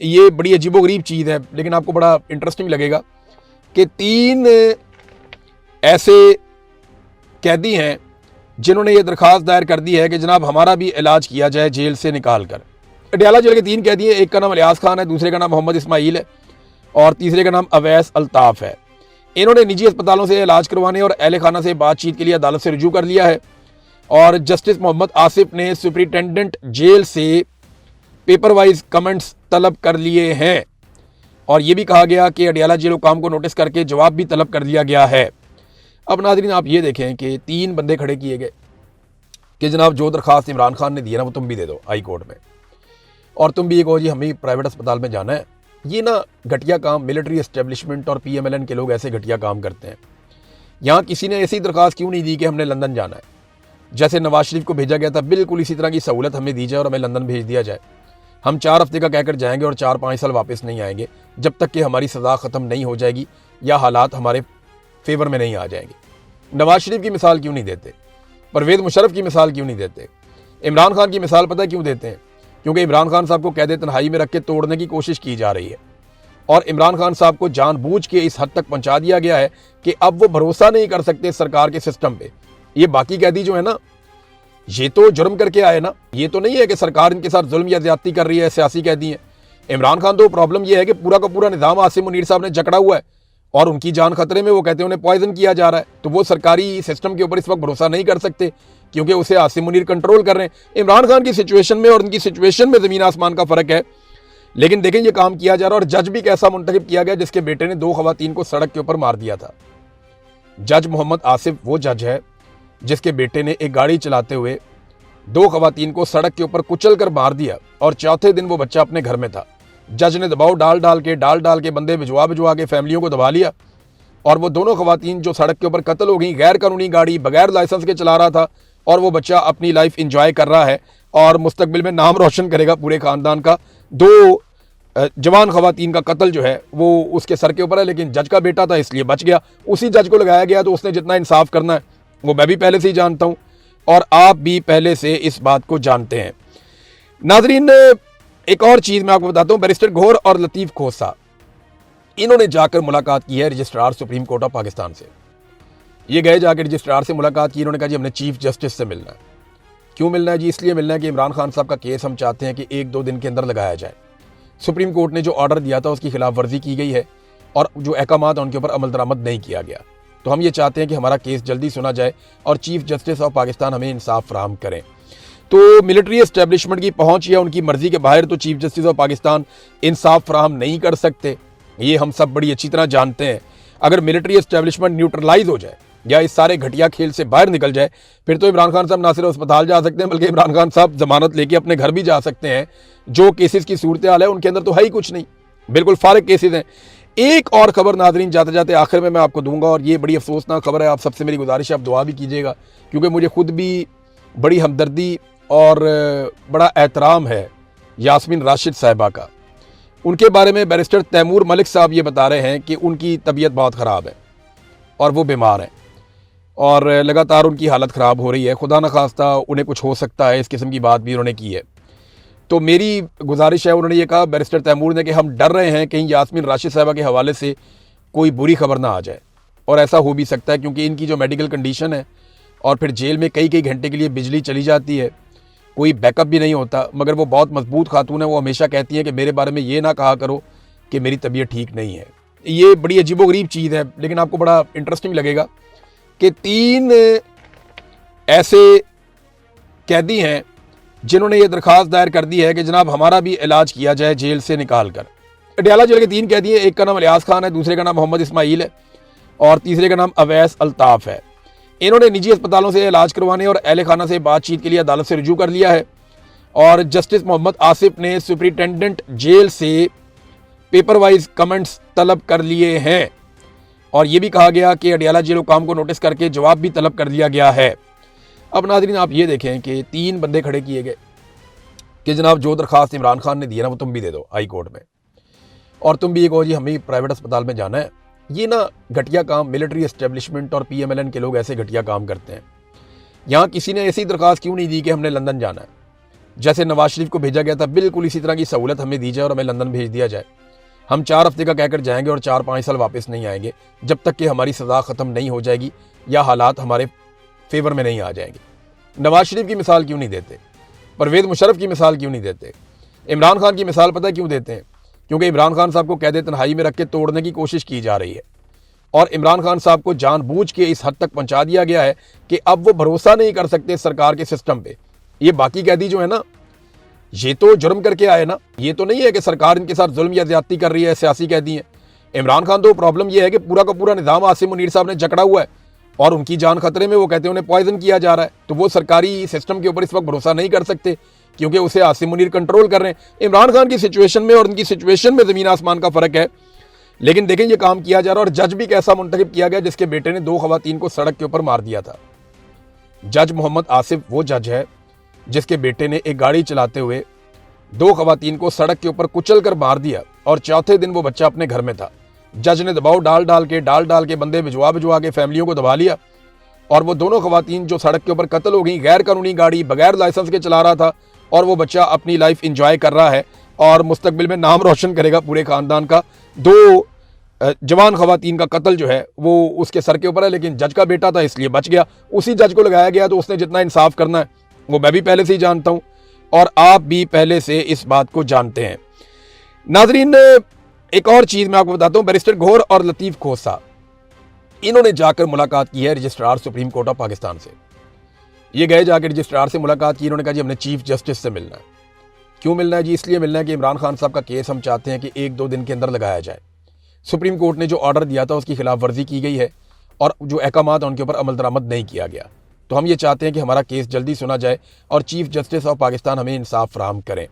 ये बड़ी अजीबोगरीब चीज़ है, लेकिन आपको बड़ा इंटरेस्टिंग लगेगा कि 3 ऐसे कैदी हैं जिन्होंने ये दरख्वास्त दायर कर दी है कि जनाब हमारा भी इलाज किया जाए जेल से निकाल कर। अडयाला जेल के 3 कैदी हैं, एक का नाम अलियास खान है, दूसरे का नाम मोहम्मद इस्माइल है और तीसरे का नाम अवैस अल्ताफ़ है। इन्होंने निजी अस्पतालों से इलाज करवाने और अहल खाना से बातचीत के लिए अदालत से रुजू कर लिया है और जस्टिस मोहम्मद आसिफ ने सुपरिटेंडेंट जेल से पेपर वाइज कमेंट्स तलब कर लिए हैं और ये भी कहा गया कि अडयाला जेल हुकाम को नोटिस करके जवाब भी तलब कर लिया गया है। अब नाज़रीन आप ये देखें कि 3 बंदे खड़े किए गए कि जनाब जो दरख्वास्त इमरान खान ने दी ना वो तुम भी दे दो हाई कोर्ट में, और तुम भी ये कहो जी हमें प्राइवेट अस्पताल में जाना है। ये ना घटिया काम मिलिट्री एस्टेब्लिशमेंट और PMLN के लोग ऐसे घटिया काम करते हैं। यहाँ किसी ने ऐसी दरख्वास्त क्यों नहीं दी कि हमने लंदन जाना है, जैसे नवाज शरीफ को भेजा गया था, बिल्कुल इसी तरह की सहूलत हमें दी जाए और हमें लंदन भेज दिया जाए। हम 4 हफ्ते का कहकर जाएंगे और 4-5 साल वापस नहीं आएंगे जब तक कि हमारी सज़ा ख़त्म नहीं हो जाएगी या हालात हमारे फेवर में नहीं आ जाएंगे। नवाज शरीफ की मिसाल क्यों नहीं देते, परवेज़ मुशर्रफ की मिसाल क्यों नहीं देते, इमरान खान की मिसाल पता है क्यों देते हैं? क्योंकि इमरान खान साहब को कैद तन्हाई में रख के तोड़ने की कोशिश की जा रही है और इमरान खान साहब को जानबूझ के इस हद तक पहुंचा दिया गया है कि अब वो भरोसा नहीं कर सकते सरकार के सिस्टम पे। ये बाकी कैदी जो है ना, ये तो जुर्म करके आए ना, ये तो नहीं है कि सरकार इनके साथ जुल्म या ज्यादती कर रही है, सियासी कैदी हैं। इमरान खान तो प्रॉब्लम ये है कि पूरा का पूरा निज़ाम आसिम मुनीर साहब ने जकड़ा हुआ है और उनकी जान खतरे में, वो कहते हैं उन्हें पॉइजन किया जा रहा है, तो वो सरकारी सिस्टम के ऊपर इस वक्त भरोसा नहीं कर सकते क्योंकि उसे आसिम मुनीर कंट्रोल कर रहे हैं। इमरान खान की सिचुएशन में और उनकी सिचुएशन में ज़मीन आसमान का फ़र्क है, लेकिन देखें ये काम किया जा रहा है। और जज भी कैसा मुंतखब किया गया जिसके बेटे ने 2 ख़वातीन को सड़क के ऊपर मार दिया था। जज मोहम्मद आसिफ वो जज है जिसके बेटे ने एक गाड़ी चलाते हुए 2 ख़वातीन को सड़क के ऊपर कुचल कर मार दिया और चौथे दिन वो बच्चा अपने घर में था। जज ने दबाव डाल डाल के बंदे भिजवा के फैमिलियों को दबा लिया और वो दोनों ख़वातीन जो सड़क के ऊपर कत्ल हो गई, गैर कानूनी गाड़ी बगैर लाइसेंस के चला रहा था और वो बच्चा अपनी लाइफ इंजॉय कर रहा है और मुस्तकबिल में नाम रोशन करेगा पूरे ख़ानदान का। 2 जवान ख़वातीन का कत्ल जो है वो उसके सर के ऊपर है, लेकिन जज का बेटा था इसलिए बच गया। उसी जज को लगाया गया, तो उसने जितना इंसाफ करना है वो मैं भी पहले से ही जानता हूँ और आप भी पहले से इस बात को जानते हैं। नाजरीन एक और चीज़ मैं आपको बताता हूँ, बैरिस्टर गौहर और लतीफ़ खोसा इन्होंने जाकर मुलाकात की है registrar supreme court of Pakistan से। ये गए जाकर रजिस्ट्रार से मुलाकात की, इन्होंने कहा जी हमने चीफ जस्टिस से मिलना है। क्यों मिलना है जी? इसलिए मिलना है कि इमरान खान साहब का केस हम चाहते हैं कि 1-2 दिन के अंदर लगाया जाए। सुप्रीम कोर्ट ने जो ऑर्डर दिया था उसकी खिलाफ वर्जी की गई है और जो अहकामात हैं उनके ऊपर अमल दरामद नहीं किया गया। तो हम ये चाहते हैं कि हमारा केस जल्दी सुना जाए और चीफ जस्टिस ऑफ पाकिस्तान हमें इंसाफ फराहम करें। तो मिलिट्री एस्टेब्लिशमेंट की पहुंच या उनकी मर्जी के बाहर तो चीफ जस्टिस ऑफ पाकिस्तान इंसाफ फराहम नहीं कर सकते, ये हम सब बड़ी अच्छी तरह जानते हैं। अगर मिलिट्री एस्टेब्लिशमेंट न्यूट्रलाइज हो जाए या इस सारे घटिया खेल से बाहर निकल जाए, फिर तो इमरान खान साहब ना सिर्फ अस्पताल जा सकते हैं बल्कि इमरान खान साहब जमानत लेके अपने घर भी जा सकते हैं। जो केसेस की सूरत हाल है उनके अंदर तो है ही कुछ नहीं, बिल्कुल फारिग केसेस हैं। एक और खबर नाजरीन जाते जाते आखिर में मैं आपको दूंगा और ये बड़ी अफसोसनाक खबर है। आप सबसे मेरी गुजारिश है आप दुआ भी कीजिएगा क्योंकि मुझे खुद भी बड़ी हमदर्दी और बड़ा एहतराम है यास्मीन राशिद साहिबा का। उनके बारे में बैरिस्टर तैमूर मलिक साहब ये बता रहे हैं कि उनकी तबीयत बहुत ख़राब है और वो बीमार हैं और लगातार उनकी हालत ख़राब हो रही है। खुदा न खास्ता उन्हें कुछ हो सकता है, इस किस्म की बात भी उन्होंने की है। तो मेरी गुजारिश है, उन्होंने ये कहा बैरिस्टर तैमूर ने, कि हम डर रहे हैं कहीं यास्मीन राशिद साहिबा के हवाले से कोई बुरी खबर ना आ जाए। और ऐसा हो भी सकता है क्योंकि इनकी जो मेडिकल कंडीशन है और फिर जेल में कई घंटे के लिए बिजली चली जाती है, कोई बैकअप भी नहीं होता। मगर वो बहुत मजबूत खातून है, वो हमेशा कहती हैं कि मेरे बारे में ये ना कहा करो कि मेरी तबीयत ठीक नहीं है। ये बड़ी अजीबोगरीब चीज़ है, लेकिन आपको बड़ा इंटरेस्टिंग लगेगा कि 3 ऐसे कैदी हैं जिन्होंने ये दरख्वास्त दायर कर दी है कि जनाब हमारा भी इलाज किया जाए जेल से निकाल कर। अडयाला जेल के 3 कैदी हैं, एक का नाम अलियास खान है, दूसरे का नाम मोहम्मद इस्माइल है और तीसरे का नाम अवैस अल्ताफ़ है। इन्होंने निजी अस्पतालों से इलाज करवाने और अहल खाना से बातचीत के लिए अदालत से रुजू कर लिया है और जस्टिस मोहम्मद आसिफ ने सुपरिटेंडेंट जेल से पेपर वाइज कमेंट्स तलब कर लिए हैं और ये भी कहा गया कि अडयाला जेल हुकाम को नोटिस करके जवाब भी तलब कर लिया गया है। अब नाज़रीन आप ये देखें कि 3 बंदे खड़े किए गए कि जनाब जो दरख्वास्त इमरान खान ने दी है ना वो तुम भी दे दो हाई कोर्ट में, और तुम भी ये कहो जी हमें प्राइवेट अस्पताल में जाना है। ये ना घटिया काम मिलिट्री एस्टेब्लिशमेंट और PMLN के लोग ऐसे घटिया काम करते हैं। यहाँ किसी ने ऐसी दरख्वास्त क्यों नहीं दी कि हमने लंदन जाना है, जैसे नवाज शरीफ को भेजा गया था, बिल्कुल इसी तरह की सहूलत हमें दी जाए और हमें लंदन भेज दिया जाए। हम 4 हफ्ते का कहकर जाएंगे और 4-5 साल वापस नहीं आएंगे, जब तक कि हमारी सज़ा ख़त्म नहीं हो जाएगी या हालात हमारे फेवर में नहीं आ जाएंगे। नवाज शरीफ की मिसाल क्यों नहीं देते? परवेज़ मुशर्रफ की मिसाल क्यों नहीं देते? इमरान खान की मिसाल पता है क्यों देते हैं? क्योंकि इमरान खान साहब को कैद तन्हाई में रख के तोड़ने की कोशिश की जा रही है और इमरान खान साहब को जानबूझ के इस हद तक पहुंचा दिया गया है कि अब वो भरोसा नहीं कर सकते सरकार के सिस्टम पे। ये बाकी कैदी जो है ना, ये तो जुर्म करके आए ना, ये तो नहीं है कि सरकार इनके साथ जुल्म या ज्यादती कर रही है, सियासी कैदी हैं। इमरान खान तो प्रॉब्लम यह है कि पूरा का पूरा निज़ाम आसिम मुनीर साहब ने जकड़ा हुआ है और उनकी जान खतरे में, वो कहते हैं उन्हें पॉइजन किया जा रहा है। तो वो सरकारी सिस्टम के ऊपर इस वक्त भरोसा नहीं कर सकते क्योंकि उसे आसिम मुनीर कंट्रोल कर रहे हैं। इमरान खान की सिचुएशन में और उनकी सिचुएशन में ज़मीन आसमान का फ़र्क है। लेकिन देखें ये काम किया जा रहा है और जज भी कैसा मुंतखब किया गया जिसके बेटे ने 2 खवातीन को सड़क के ऊपर मार दिया था। जज मोहम्मद आसिफ वो जज है जिसके बेटे ने एक गाड़ी चलाते हुए 2 खवातीन को सड़क के ऊपर कुचल कर मार दिया और चौथे दिन वो बच्चा अपने घर में था। जज ने दबाव डाल डाल के बंदे भिजवा के फैमिलियों को दबा लिया और वो दोनों खवातीन जो सड़क के ऊपर कत्ल हो गई, गैर कानूनी गाड़ी बगैर लाइसेंस के चला रहा था और वो बच्चा अपनी लाइफ इंजॉय कर रहा है और मुस्तकबिल में नाम रोशन करेगा पूरे ख़ानदान का। 2 जवान खवातीन का कत्ल जो है वो उसके सर के ऊपर है, लेकिन जज का बेटा था इसलिए बच गया। उसी जज को लगाया गया, तो उसने जितना इंसाफ करना है वो मैं भी पहले से ही जानता हूँ और आप भी पहले से इस बात को जानते हैं। नाजरीन, एक और चीज़ मैं आपको बताता हूँ, बैरिस्टर घोर और लतीफ़ खोसा इन्होंने जाकर मुलाकात की है registrar supreme court of Pakistan से। ये गए जाकर रजिस्ट्रार से मुलाकात की, इन्होंने कहा जी हमने चीफ जस्टिस से मिलना है। क्यों मिलना है जी? इसलिए मिलना है कि इमरान खान साहब का केस हम चाहते हैं कि 1-2 दिन के अंदर लगाया जाए। सुप्रीम कोर्ट ने जो ऑर्डर दिया था उसकी खिलाफ वर्जी की गई है और जो अहकामात उनके ऊपर अमल दरामद नहीं किया गया। तो हम ये चाहते हैं कि हमारा केस जल्दी सुना जाए और चीफ जस्टिस ऑफ पाकिस्तान हमें इंसाफ फराहम करें।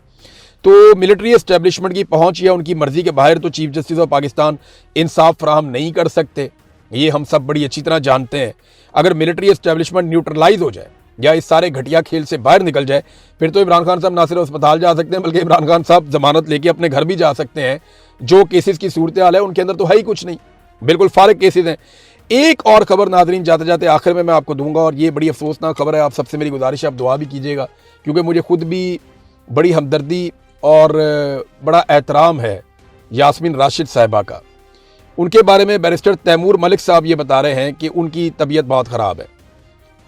तो मिलिट्री एस्टेब्लिशमेंट की पहुंच या उनकी मर्जी के बाहर तो चीफ जस्टिस ऑफ पाकिस्तान इंसाफ फराहम नहीं कर सकते, ये हम सब बड़ी अच्छी तरह जानते हैं। अगर मिलिट्री एस्टेब्लिशमेंट न्यूट्रलाइज हो जाए या इस सारे घटिया खेल से बाहर निकल जाए, फिर तो इमरान खान साहब ना सिर्फ अस्पताल जा सकते हैं बल्कि इमरान खान साहब जमानत लेके अपने घर भी जा सकते हैं। जो केसेस की सूरत हाल है उनके अंदर तो है ही कुछ नहीं, बिल्कुल फारिग केसेस हैं। एक और खबर नाजरीन जाते जाते आखिर में मैं आपको दूंगा और ये बड़ी अफसोसनाक खबर है। आप सबसे मेरी गुजारिश है आप दुआ भी कीजिएगा क्योंकि मुझे खुद भी बड़ी हमदर्दी और बड़ा एहतराम है यास्मीन राशिद साहिबा का। उनके बारे में बैरिस्टर तैमूर मलिक साहब ये बता रहे हैं कि उनकी तबीयत बहुत ख़राब है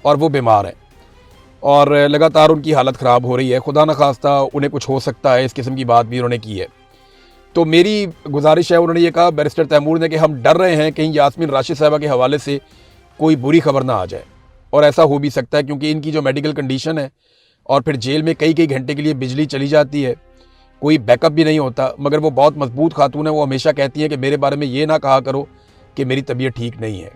और वो बीमार हैं और लगातार उनकी हालत ख़राब हो रही है। खुदा न खास्ता उन्हें कुछ हो सकता है, इस किस्म की बात भी उन्होंने की है। तो मेरी गुजारिश है, उन्होंने ये कहा बैरिस्टर तैमूर ने, कि हम डर रहे हैं कहीं यास्मीन राशिद साहिबा के हवाले से कोई बुरी खबर ना आ जाए और ऐसा हो भी सकता है क्योंकि इनकी जो मेडिकल कंडीशन है और फिर जेल में कई घंटे के लिए बिजली चली जाती है, कोई बैकअप भी नहीं होता। मगर वो बहुत मजबूत खातून है, वो हमेशा कहती हैं कि मेरे बारे में ये ना कहा करो कि मेरी तबीयत ठीक नहीं है।